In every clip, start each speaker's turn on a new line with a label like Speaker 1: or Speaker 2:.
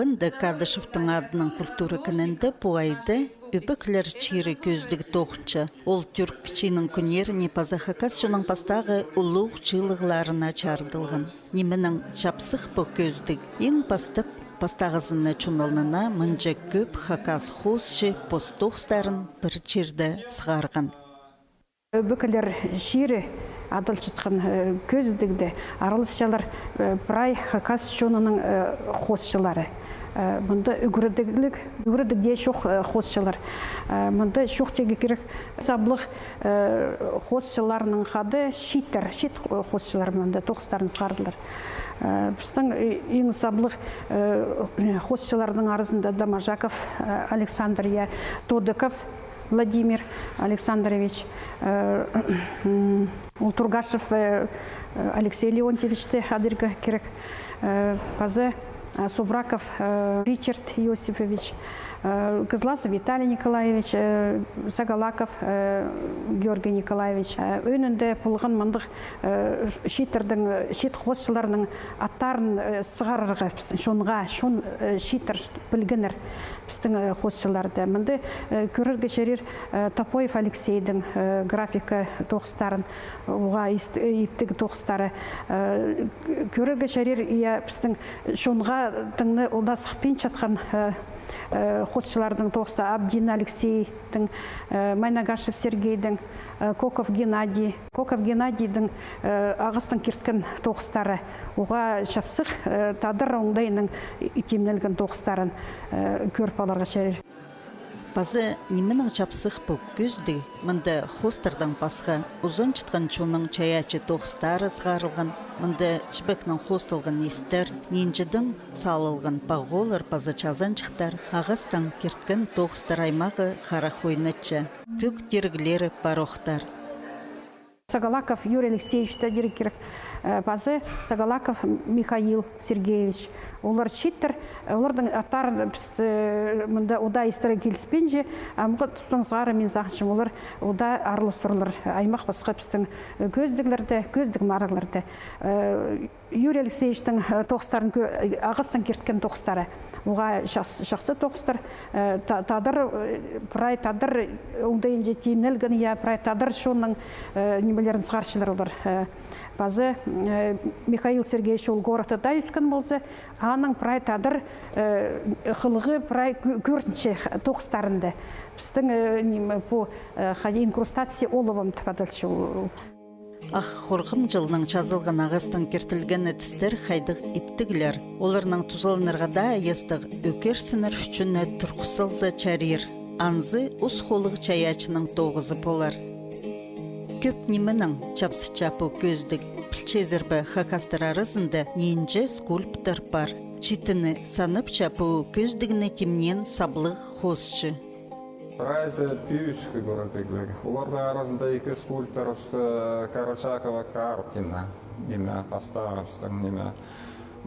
Speaker 1: Иван Кадышевтың адының культура кінінді бұайды үбіклер чири көздігі тоқчы. Ол түрк пичінің күнеріне пазахакас шының пастағы ұлуғ жылығыларына чардылғын. Неменің чапсық бұ көздік. Ең пастып пастағызыны чуналына мұнжа көп хакас хосшы постуқстарын бір черді сығарғын.
Speaker 2: Бүкілер жері адыл чытқан көздігді арылысшалар прай хакас шонының хосшылары. Мұнда үгірдігде шоқ хосшылар. Мұнда шоқ теге керек саблық хосшыларының қады шит хосшылар мұнда тоқыстарын сығардылар. Біздің ең саблық хосшылардың арызында Дамажаков, Александрия, Тодыков, Владимир Александрович, Тургашев Алексей Леонтьевичті адырға керек, пазы Собраков Ричард Иосифович, Кызласов Виталий Николаевич, Сагалаков Георгий Николаевич. Өнінде пұлған мұндық шит қосшыларының аттарын сығарырға, шон шитер білгінір біздің қосшыларды. Мұнды көрірге шерер Топоев Алексейдің графика тоқыстарын, оға ептігі тоқыстары. Көрірге шерер біздің шонға тыңны олда сықпен жатқан хостшылардың тоқыста Абдин Алексейдің, Майнагашев Сергейдің, Коков Геннадийдің ағыстың керткен тоқыстары. Оға шапсық тадыр оңдайының итемнелген тоқыстарын көріп аларға шәрер.
Speaker 1: Базы неменің чапсық бұл көзді, мұнда хостырдан басқа ұзын чытқан чуның чаячы тоқыстары сғарылған, мұнда чібекнің хостылған естер, ненжідің салылған бағолар базы чазан чықтар, ағыстан керткен тоқыстар аймағы қарақ ойнатчы, көк дергілері бароқтар.
Speaker 2: Сагалаков Юрий Алексеевич директор, базы Сагалаков Михаил Сергеевич. Олар шиттер, олардың аттарын мұнда ода истері келіспенже, мұғы тұстың сығары мен зақшым, олар ода арылыс тұрылыр. Аймақ басқа біздің көздік марығыларды. Юрий Алексеевичтің тоқыстарын ағыстан керткен тоқыстары. Оға жақсы тоқыстар, прай тадыр оңдайынже теймнелген, прай тадыр шоның немелерін сығаршылар олар. Базы Михаил Сергеевич ол горақта да үскен болсы, аның прай тадыр қылығы прай көрінші тоқыстарында. Біздің инкрустация олывым тіпадылшы.
Speaker 1: Ақ қорғым жылының жазылған ағыстың кертілген әтістер қайдық иптігілер. Оларының тұзалынырға да естіг өкер сыныр үшін тұрқысылзы чарир. Анзы ұс қолығы чаячының тоғызы болар. Көп неменің чапсы чапы көздік пілчезірбі хакастыр арызында ненже скульптор бар. Читіні санып чапы көздігіне темнен саблық хосшы.
Speaker 3: Прайзы пүйішкі көрдігілер. Олардың арасында екі скульптор Карачакова картина. Неме поставыстың неме.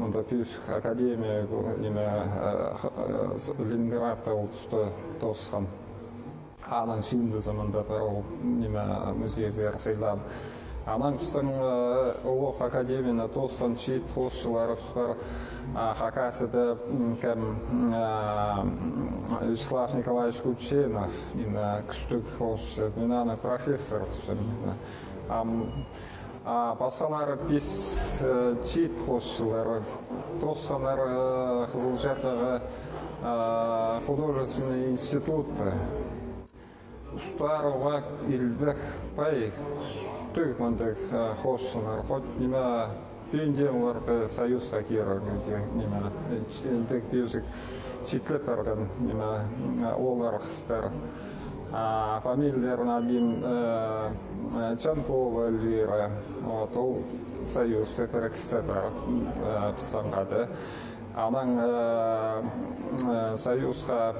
Speaker 3: Мұнда пүйішкі академия Ленинградта ұлтысты тосқан. Аның шынды заманда бір музейзер сейлам. Аның біздің ұлық академияны тосқан шет хосшылары бар. Хакасыда Вячеслав Николаевич Кученов, күштік хосшы, мен профессор. Басқалары бес шет хосшылары. Тосқанар Қызылжардағы художественный институты. Ұстаруға Илбек Пай түк мұндық хосшылар. Қот неме Пенден оларды союзға керірген, тек бүйізік шетлеп әрген олар қыстар. Фамилияларын один Чанкова Эльвира, ол союз тепірікістеп пістанғады. Аның союзға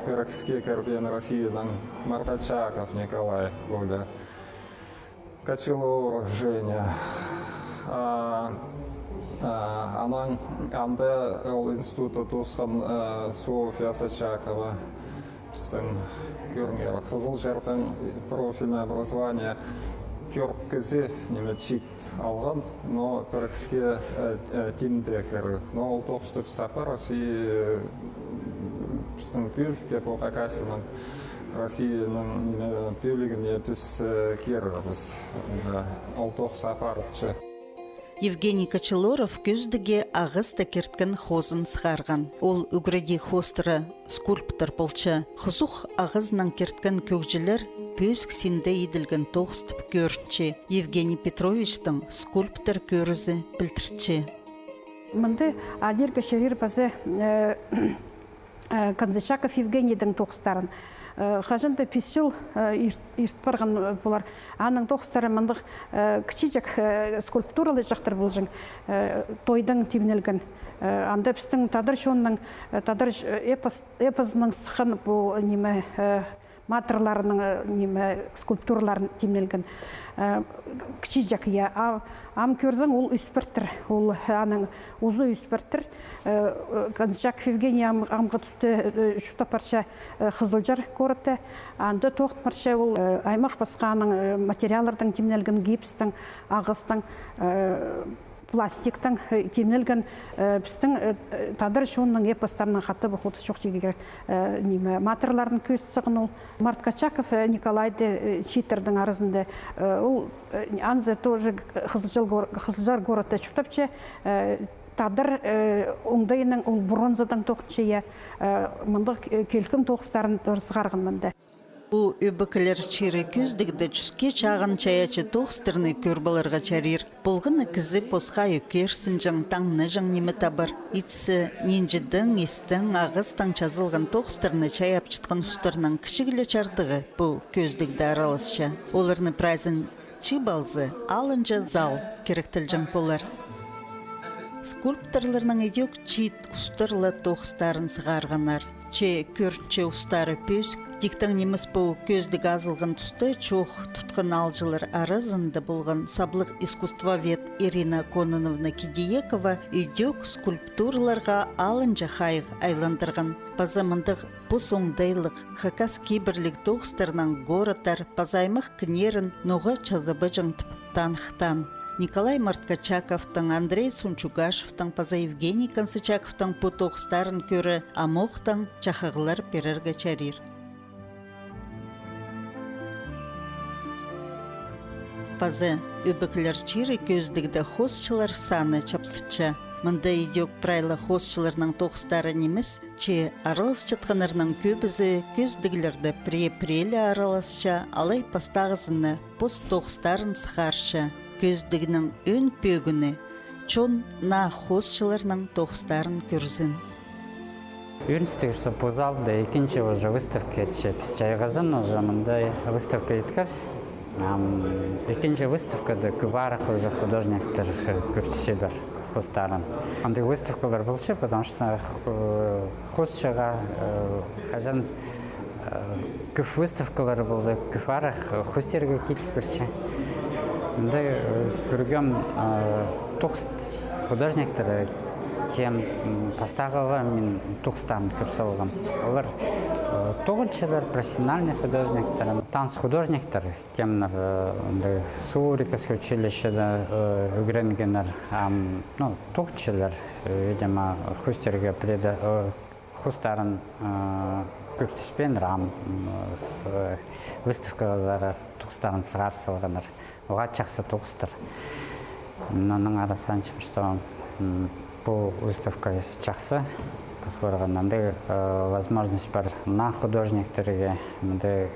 Speaker 3: пірікіске кірген Россияның Маркачаков Николай болды. Кочелов Женя. Аның анда ол институты тосқан Софья Сачакова біздің көріңер. Қызылжардың профильное образование Кёрк иккізе неме чит алған, но перекске тимдекер. Но ол тоқстып сапар Россия біздің пүл, деп оқақасының Россияның пүлігіне біз керіміз. Ол тоқ сапарычы.
Speaker 1: Евгений Кочелоров көздіге ағыз тәкерткен хозын сығарған. Ол үгіреді хостыры скульптор болчы. Хызух ағызынан керткен көкжілер пөзк сенде еділген тоғыстып көртчі. Евгений Петровичтің скульптор көрізі білтіртчі.
Speaker 2: Мұнды адер көшерер базы Канзачаков Евгенийдің тоғыстарын. Хажында песчил иртпарған болар. Аның тоқстары мындық кішечек скульптуралы жақтыр болжың тойдың тимнелген. Анда біздің тадыр шонның, тадыр эпосының сықын бұл неме матырларының скульптураларын тимнелген. Кішечек, ам көрзің ол үспірттір, ол аның ұзы үспірттір. Канзачаков Евгений амға түсті шута парша қызылжар көріпті. Анды тоқт парша ол аймақ басқаның материалардың темнелген гипстің, ағыстың, пластиктың темнелген біздің тадыр шонның эпостарының хаты бұқыты жоқ жегер матырлардың көз сығын ол. Март Качаков Николайды Читердің арызында ол анзы тоже қызылжар көріпті шутапчы тадыр оңдайының ол бронзадан тоқытшыя мұндық келкім тоқыстарын сығарғын мұнда.
Speaker 1: Бұл өбікілер чирі көздігді жүзге чағын чаячы тоқстырны көрбаларға чарир. Болғыны кізі посқа өкерсін жаң таңны жаң немі табыр. Итсі ненжідің, естің, ағыстың чазылған тоқстырны чаяп чытқан ұстарынан кішігілі чардығы бұл көздігді аралысша. Оларны прайзын чибалзы, алынжа зал керектіл жаң болар. Скульпторларның едек чит ұстырлы тоқстарын сығарғанар. Че көртче ұстары пөск, диктің неміс бұл көздік азылған тұсты чоқ тұтқын алжылар арызында болған саблық искусствовед Ирина Кононовна Кидиекова үйдек скульптураларға алынжа хайық айландырған. Базамындық бұс оңдайлық, хакас кейбірлік тоқстарынан горотар, базаймық кінерін ноға чазабы жаңтып танықтан. Николай Марткачаковтың, Андрей Сунчугашевтың, Паза Евгений Консачаковтың потоқстарын көрі амоқтың чахығылар перерге чарир. Паза өбіклер чирі көздігді хостчылар саны чапсычы. Мұнда едек прайлы хостчыларының тоқстары неміз, че аралас чатқанырның көбізі көздігілерді пре-прелі араласша, алай пастағызыны пост тоқстарын сықаршы. Көздігінің өн пөгіні, чон на хостчыларының тоқстарын көрзін.
Speaker 4: Үрінстігі, что бұл залда екінші уже выставка ерчепіс. Чайғазын уже мұндай выставка еткапс. Екінші выставкада күбарық уже художниктер көртіседір хостарын. Ондай выставкалар болшы, потому что хостчыға қажан күф выставкалар болды, күбарық хостерге кетіс бірші. Мұндай көргем тоқст художниктері кем пастағығы мен тоқстан көрсалғым. Олар тоғытшылар, профессиональный художниктер, танц художниктер, кемнер Сурикас училищеде үгренгенер, тоғытшылар, видимо, хустерге преде хустарын көптіспен рам выставкаға зары тоқстарын сығар салғаныр. Оға чақсы тоқыстыр. Мұның арасан чымыштауым бұл выставка чақсы. Посқорғаннанды возможность бар на художниктерге, мұнды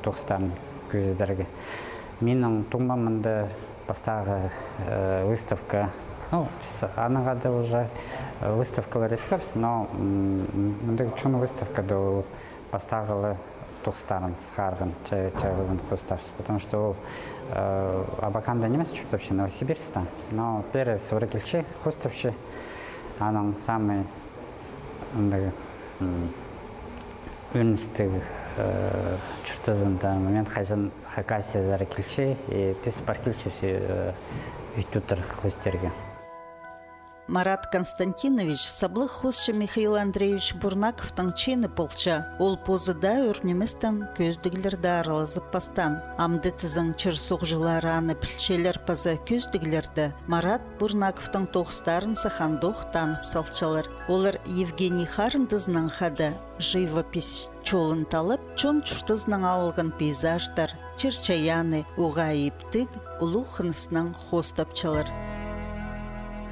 Speaker 4: тоқстарын көзідерге. Менің тұңмамынды бастағы выставка, анаға да уже выставкалар еткапс, но мұнды чүн выставкада ол бастағылы тоқстарын сығарғын чайғызын хостапс, потому что ол Абаканда немес чуть вообще Новосибирскта, но перед Суракельчи хостапши, аның самый үністігі чүртізінді момент қайжын Хакасия Заракельчи и пес Паркельчи үйтутыр хостерге.
Speaker 1: Марат Константинович саблық хосшы Михаил Андреевич Бурнаковтың чені полча. Ол позыда өрнемістің көздігілерді аралызып пастан. Амды тізің чырсуқ жылары аны пілчелер пазы көздігілерді Марат Бурнаковтың тоғыстарын сахандоқ танып салчалар. Олар Евгений Харындызның хады живопись чолын талып, чон чұртызның алылған пейзаждар, черчаяны, уғайыптыг, ұлы қынысының хостапчалар.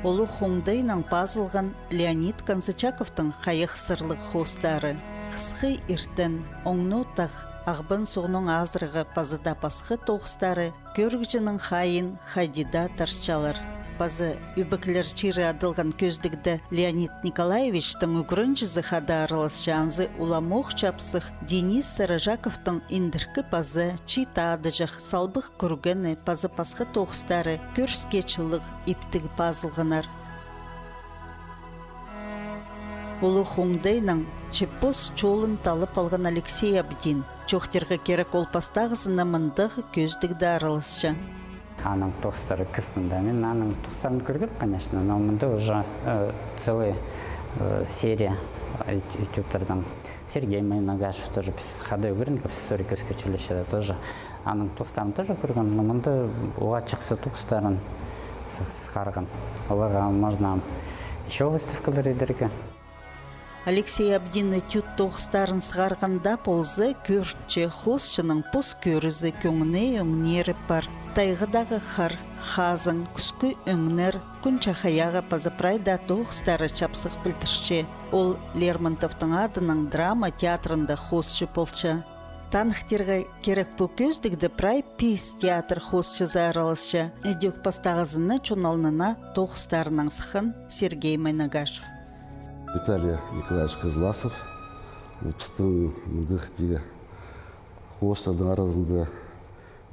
Speaker 1: Олы хоңдайның пазылған Леонид Конзачаковтың қайық сырлық хостары. Қысқы иртін, оңнотақ, ағбын соғының азырығы пазыда пасқы тоғыстары, көргіжінің хайын хайдида таршчалар. Пазы үбіклер чирі адылған көздігді Леонид Николаевичтің үгірінжізі хады арылыс жанзы уламоқ чапсық Денис Сарыжаковтың индіркі пазы чита адыжық салбық көргені пазы пасқы тоғыстары көрскечілік иптігі пазылғынар. Олы хоңдайның чеппос чолын талып алған Алексей Абдин. Чоқтырғы керек ол пастағызына мындығы көздігді арылысшы.
Speaker 4: Аның тоғыстары көп мұнда. Мен аның тоғыстарын көргіп, конечно, но мұнда уже целая серия ютубтардан. Сергей Майнагашев тоже ходы Угринков, историк-өскі училищеда тоже. Аның тоғыстарын тоже көрген, но мұнда оға чықсы тоғыстарын сықарған. Оларға можно еще выставкалар едерге.
Speaker 1: Алексей Абдин этюд тоғыстарын сығарғанда ползы көртче хосшының пос көрізі көңіне өңнері бар. Тайғыдағы қар, хазың, күскі өңнер, күн чахаяға пазапрайда тоғыстары чапсық білтірші. Ол Лермонтовтың адының драма театрында хосшы полчы. Танықтырға керек бұл көздігді прай пис театр хосшы зайралысшы. Эдек пастағызыны чоналнына тоғыстарының сықын Сергей Майнагашев.
Speaker 5: Виталий Николаевич Козласов, ұлпыстың мұндық деге хостардың арасында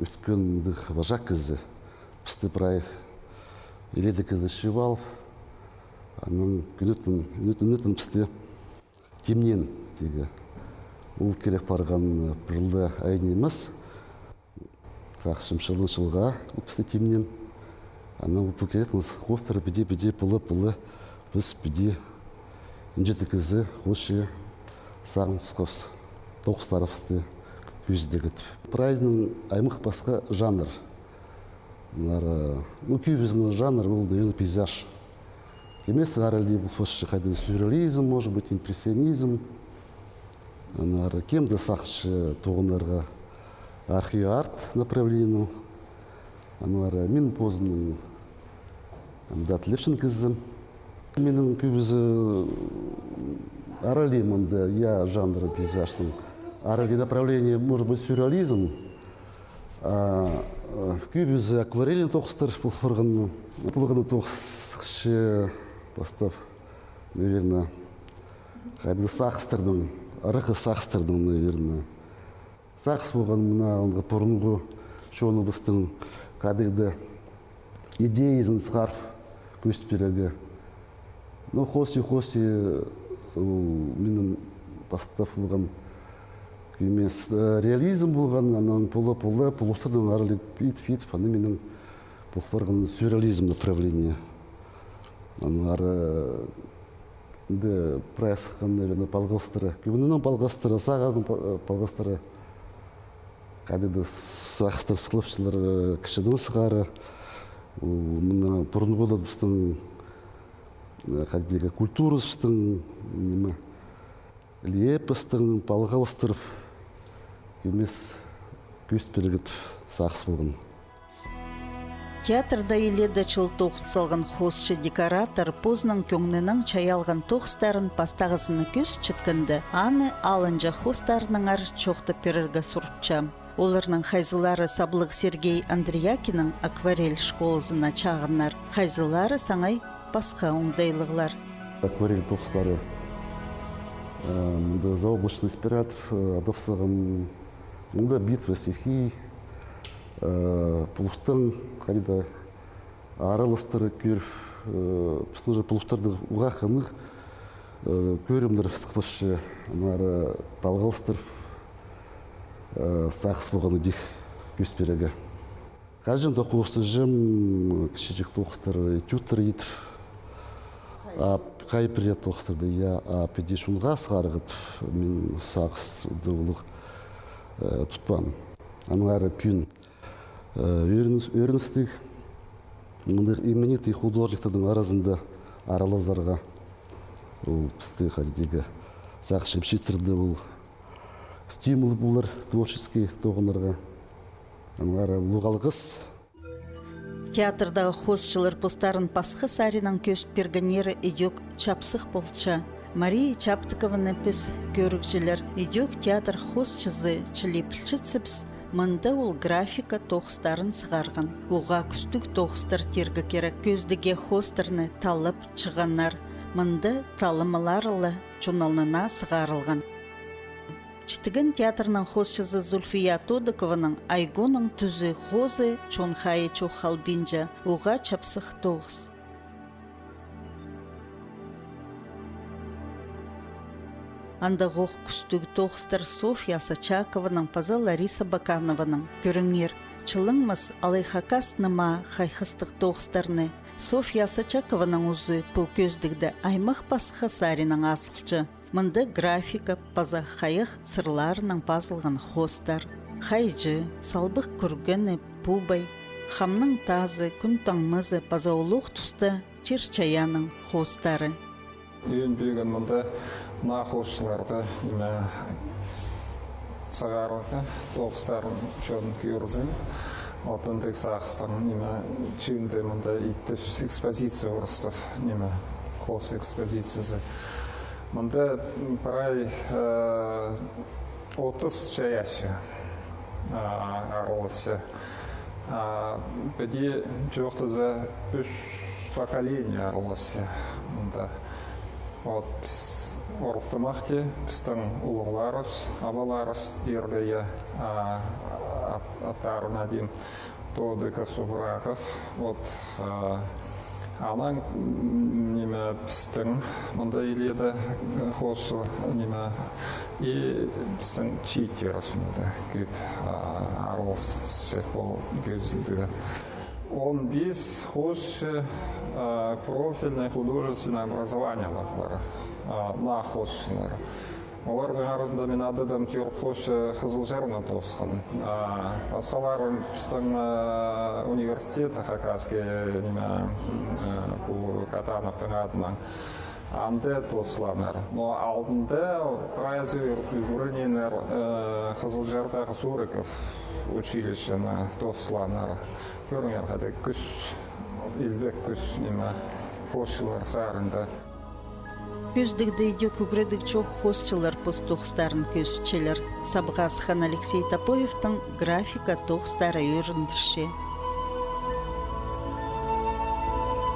Speaker 5: өткен мұндық важак кізі, пысты прайық еледі кізді шивал, анын күнетін пысты темнен деге. Ол керек барған бірілді айын емес, сақшым жылға ұлпысты темнен. Анын ұлпы керетін хостары біде пұлы біз біде Инжеті кізі, қошы, сағын сұқыз, тоқыстарыпсты көздегіт. Прайзның аймық басқа жанр. Күйбізінің жанр бұл дейін пейзаж. Кемесі ғаралды бұл фосшы қайдан сюрреализм, может быть, импрессионизм. Кемді сақшы тоғынларға архи-арт направлену. Мен позымның Дат Левшин кізім. Менің көбізі аралимында, я жанры пейзажның. Арали направление, может быть, сюрреализм. Көбізі акварельный тоқыстар бұлғаны. Бұлғаны тоқысшы бастап, наверное, қайды сақыстырдың, арықы сақыстырдың, наверное. Сақыс болған мұна бұрынғы шоны бұстың қадықты идеязын сығарып көстіп Но хоси менің бастап болған күймес реализм болған, анан полустырдың арылы фит, аны менің болғырған сюрреализм направление. Ары прайсыққан, наверное, палғастыры. Көбінінің палғастыры, сағаздың палғастыры. Қадеді сақыстыр сықлыпшылар кішінің сығары. Мұна бұрынғы да біздің қадегі культурыстың, лепістің, палғалыстырып, көмес көст бірігіт сақсы болған.
Speaker 1: Театрда еледі чыл тоқыт салған хосшы декоратор позның көңнінің чаялған тоқыстарын пастағызыны көз чыткінді. Аны алынжа хостарының ар чоқты періргі сұртчам. Оларның хайзылары саблық Сергей Андреякинің акварель школызына чағынар. Хайзылары саңай басқа оңдайлығылар.
Speaker 5: Акварель тоқыстары заоблачный спират, адапсығым, битва стихий, пұлықтың қайда аралыстыры көр, пұстың пұлықтарды ұға қанық көрімдір сықпышы, палғалыстыр сақыс болғаны дек көз берегі. Қажым тоқуысты жым, кішечек тоқыстар, этюдтар етіп, Қай привет тоқтырды, я педешунға сағарғыт, мен сақыс дұғылық тұтпам. Аның әрі пүйін өріністік, мұндық именитый художниктардың арасында аралазарға ол пісті қадидегі сақшым шетірді бұл стимул бұлар творческий тоғынарға. Аның әрі луғалғыз.
Speaker 1: Театрдағы хозчылар постарын пасқы саринан көшт бергенері идек чапсық болча. Мария Чаптыкованы біз көрікжілер идек театр хозчызы чілепілчітсіпс, мында ол графика тоғыстарын сығарған. Оға күстік тоғыстар тергі керек көздіге хостарны талып чығанар. Мында талымыларылы чоналнына сығарылған. Читігін театрның хозчызы Зульфия Тодыкованың айгоның түзі хозы чонхайы чохалбинжа оға чапсық тоғыз. Анда ғоқ күстігі тоғыстар Софья Сачакованың паза Лариса Баканованың көріңер. Чылыңмыз алайхакас ныма хайхыстық тоғыстарны. Софья Сачакованың ұзы бұл көздігді аймақ пасқы саринің асылчы. Мында графика паза хайық сырларының пазылған хостар. Хайжы, салбық күргіні пубай, хамның тазы, күн таңмызы паза олуқ тұсты черчаяның хостары.
Speaker 3: Үйін бүйген мұнда на хостшыларды сағарығы, тоғыстарын чон көрізін. Отындық сақыстың чүйінде мұнда иттіш экспозиция ұрыстық, хост экспозициясы. Мында парай 30 чаяшы арылысы. Бәде жоқты за 3 поколения арылысы. Мында орықтымақты біздің ұлығыларыз, абаларыз дергейі аттарына дейін Тодыков, Субраков. Анан біздің мұнда еледі хосы и біздің читерс мұнда көп арылысы бол көзілдігі. 15 хосы профильное художественное образование бар на хосылар. Олардың арасында мен адыдым Тюркошы Қызылжарына тосқан. Басқалары біздің университет Хакасский Катановтың атынан анды тосыланар. Но алдында прайзы үріненер Қызылжардағы Суриков училищені тосыланар. Көріңер қады күш, илбек күш хосшылар сарында.
Speaker 1: Көздігді үйде күгіредік чоқ хостчылар пост тоғыстарын көзчелер. Сабғасхан Алексей Топоевтың графика тоғыстары өріндірше.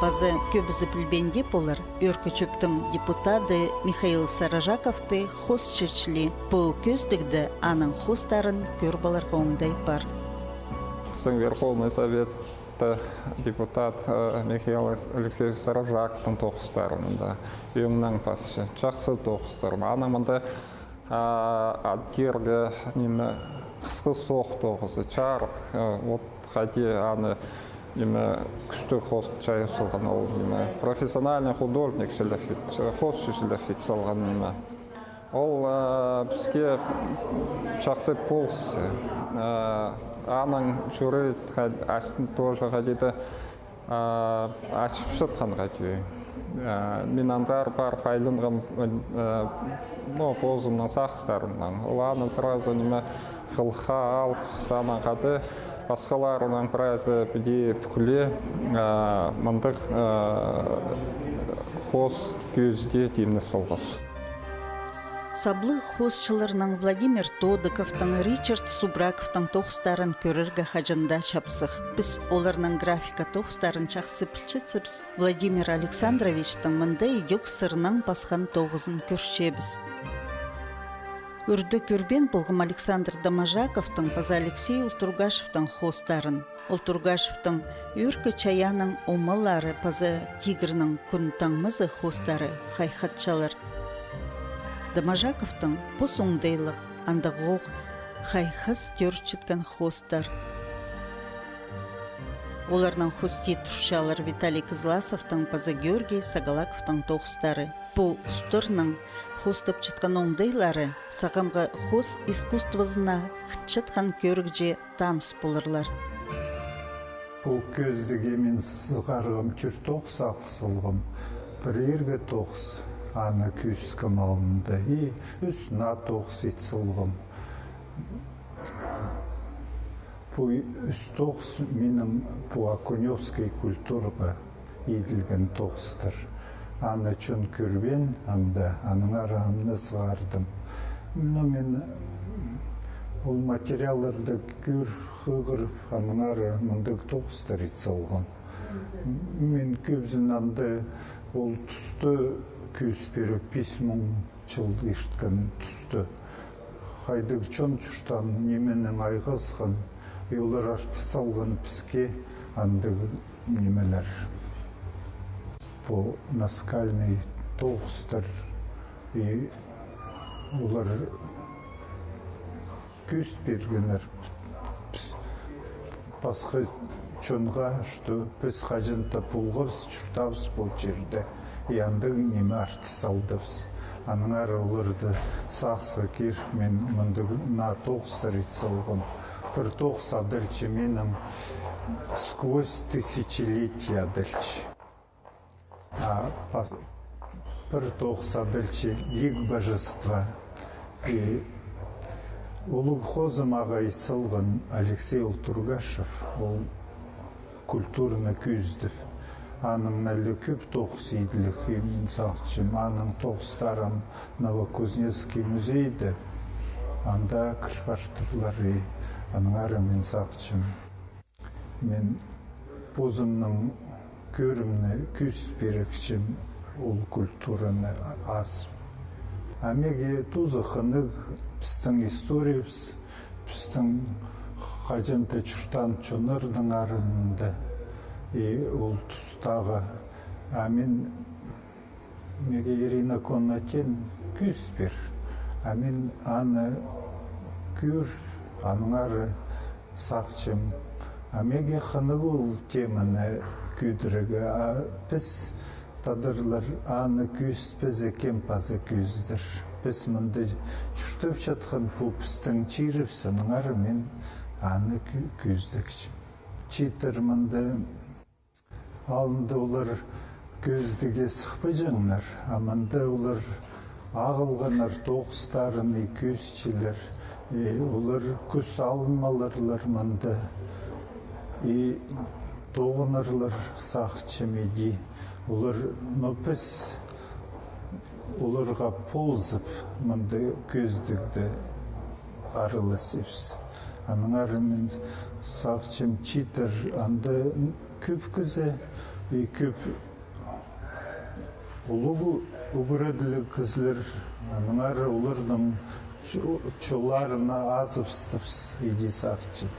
Speaker 1: Базы көбізі білбенде болар, өркі чөптің депутаты Михаил Саражаковты хостчечілі. Бұл көздігді аның хостарын көрбаларға оңдай бар.
Speaker 3: Біздің Верховный Совет депутат Михаил Алексей Саражаковтың тоғыстарында үйіңнің пасышы жақсы тоғыстар. Анамында кергі қысқы соқ тоғысы, чарық, қайде аны күшті хост чайы солған ол профессиональный художник хостшы шілдәфет солған ол бізге жақсы полсы. Аның жүрі ашын тоже қадеді ашып шытқан қадүй. Мен андар бар файлынғым позымның сақыстарынан. Ол аны сразу қылға ал сана қады. Басқаларының прайзы бүде бүкіле мұндық қос көзде деймін солғыз.
Speaker 1: Саблы хостчыларының Владимир Тодыковтың, Ричард Субраковтың тоғыстарын көріргі хажында чапсық. Біз оларының графика тоғыстарын чақсы пілчетсіпс, Владимир Александровичтың мұнда идек сырының басқан тоғызын көршебіз. Үрді көрбен болғым Александр Домажаковтың, паза Алексей Ултургашевтың хостарын. Ултургашевтың үркі чаяның омылары, паза Тигрінің күн таңмызы хостары, хайхатчалар. Домажаковтың пос оңдайлық, андағоқ, хайхыз көрчіткен хостар. Оларның хости туршалар Виталий Кызласовтың паза Георгий Сагалаковтың тоғыстары. Бұл ұстырның хостып чытқан оңдайлары сағамға хос искусствозына қытчытқан көргже таныс болырлар.
Speaker 6: Бұл көздіге мен сығарғым күр тоқс ақсылғым, бір ерге тоқс аны күскім алынды, үсіна тоқс етсілғым. Бұл үс тоқс менің бұл акуневский культурға еділген тоқстыр. Аны чын көрбен, амда аның арамны сығардым. Мен ол материаларды көр қығырып, аның арамындық тоқстыр етсілғым. Мен көбізін анда ол тұсты көз беріп 5000 жыл ешткен тұсты. Хайдық чон чуштан неменің айғызған, олар арты салған піске андығы немелер. Бұл наскальный тоғыстыр. Олар көз бергенер. Басқа чонға, что біз қажынта пұлғыз, чүртабыз бұл жерде. Андығы неме арты салдыбыз. Аныңар оларды сақсығы кер, мен мұндығы на тоғыстыр етсалғым. Бір тоғыз адылчы менің сквозь тысячелетия адылчы. Бір тоғыз адылчы ек божества. Олық хозым аға етсалғын Алексей Ултургашев, ол культурны күзді. Аның нәлі көп тоғыз еділік емін сақчым. Аның тоғыстарым Новокузнецкий музейді. Анда кірбаштырлары аның арымен сақчым. Мен позымның көрімні күз берекшім ол культураны аз. Амеге тузы қынық пістің историябыз, пістің қажынты чүртан чонырдың арымында. Ол тұстағы әмен меге Ирина Конатен күз бер. Әмен аны көр, аныңары сақчым. Әмеге қынығы ол теміні күдірігі. Біз тадырлар аны күз, біз екен пазы күздір. Біз мұнды жүштіп жатқан бұл пістің чиріпсінің ары мен аны күздікшім. Читір мұнды алынды олар көздіге сықпы жаңлар, аманды олар ағылғанар тоғыстарын көзчілер, олар күз алынмаларлар мұнды, тоғынарлар сақчымеди, олар нөпіс оларға ползып мұнды көздігді арылы сепс. Аның арымен сақчым читір анды көп кізі, көп ұлығы ұғырадылы кізлер, аның ары олардың чоларына азыпстыпс еді сақчым.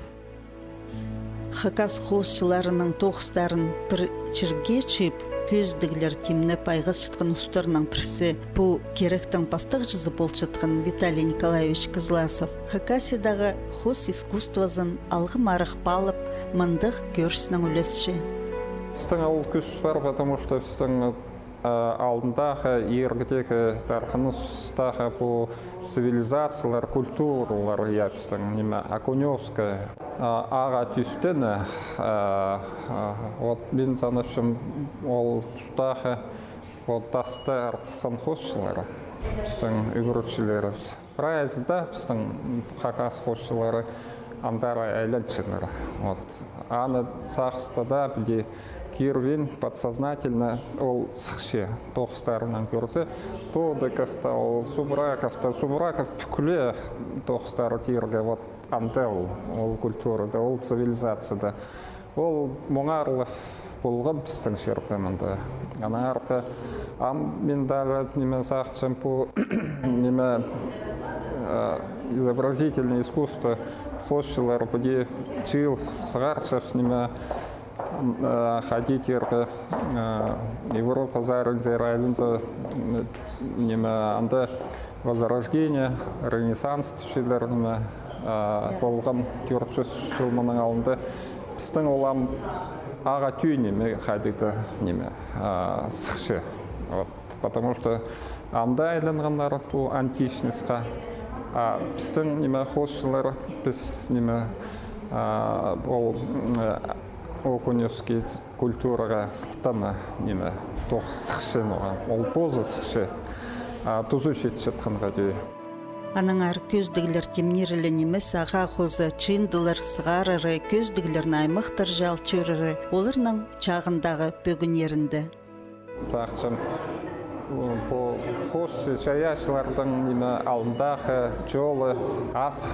Speaker 1: Хакас хосчыларының тоғыстарын бір чірге чип, көздігілер теміне пайғыз шытқын ұстарының бірісі бұл керектің пастық жызы бол шытқын Виталий Николаевич Кызласов. Хакасидағы хос искусствозын алғы марық балып, мындық көрсінің үлесші.
Speaker 3: Біздің ауыл күз бар, потому что біздің алдындағы ергідегі тарқыныстағы бұл цивилизациялар, культуралар, біздің неме Акуневская аға түстені, мен санашым ол тұстағы тасты артысқан қосшылары, біздің үгірікшілеріміз. Біразда біздің Хакас қосшылары андары әйленшілері. Аны сақыстада білде Кирвин подсознательно ол сықшы тоғыстарынан көрсе, Тодыковта, Субраков пүкіле тоғыстары кирге анда ол культурада, ол цивилизацияда. Ол мұңарлы болған біздің шердемінде. Ана арты, мен даже немен сақчым бұл неме изобразительное искусство хосшылар бұде чил сығаршып неме ходить Европа зарылды районда неме анда возрождение, ренессанс түшелер неме болған 400 жылмының алында біздің олам ага түй неме хайдыды неме сықшы. Вот, потому что анда айленғандар бұл античностьқа. Біздің неме хостшылар, біз неме ол окуневский культураға сылтана неме тоқ сықшы, ол позы сықшы. Тузу шетші тқанға дей.
Speaker 1: Анаңар көздігілер темнерілі немес аға қозы, чындылар, сығарыры, көздігілер наймықтыр жал чөрірі, оларның чағындағы бөгінерінді.
Speaker 3: Тақчым, бұл қос жаяшылардың неме алдындағы жолы ас,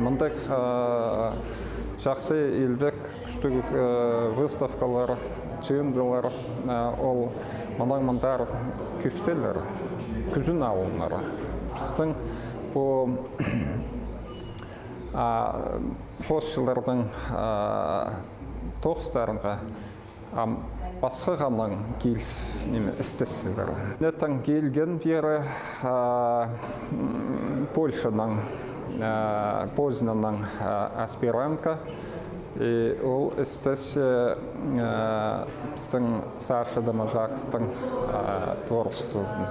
Speaker 3: мұндық жақсы елбек күштік выставкалар, чындылар, ол мұндар күштелер. Күзін ауылнары. Біздің бұл хостшылардың тоқыстарынға басқа ғанның кел істесілер. Неттен келген бері Польшаның, Познанның аспирантка. Ол істесі біздің Саша Дамажаковтың творчествосын.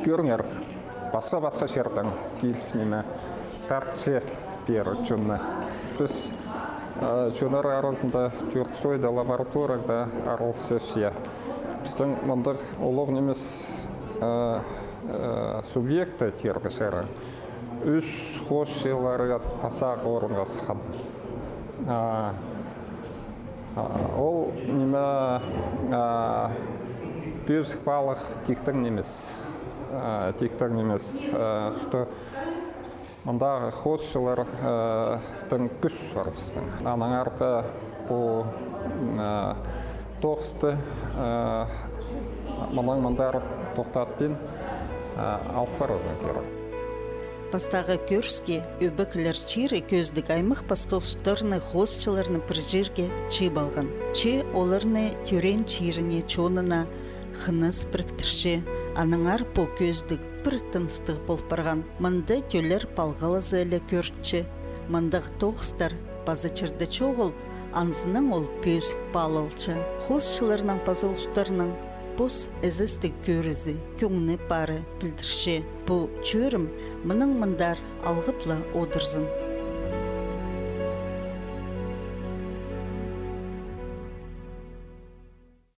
Speaker 3: Көріңер, басқа жердің келінеме тартшы бері жүнні. Біз жүнер арасында жүртсойда лабораторияда арылсыз. Біздің мұндық олық немес субъекті тергішері. Үш хостшылары пасақ орынға сыған. Ол неме бүйзік балық тектің немес. Тектің немес. Что мұндағы хостшылардың күш бар біздің. Аның арты бұл тоқысты мұндар тоқтатпен алып барады керек.
Speaker 1: Бастағы көрске өбіклер чири көздік аймық басқа ұстарыны хостчыларыны бір жерге чи балған. Чи оларыны түрен чиріне чонына хыныс біріктірші. Аныңар по көздік бір тыныстық болып барған. Мында төлер палғалызы әлі көртші. Мындақ тоғыстар базы чырды чоғыл, анзының ол пөзік балылчы. Хостчыларының базы ұстарының Бос әзістік көрізі, көңіні бары білдірші. Бұл чөрім мұның мұндар алғыпла одырзын.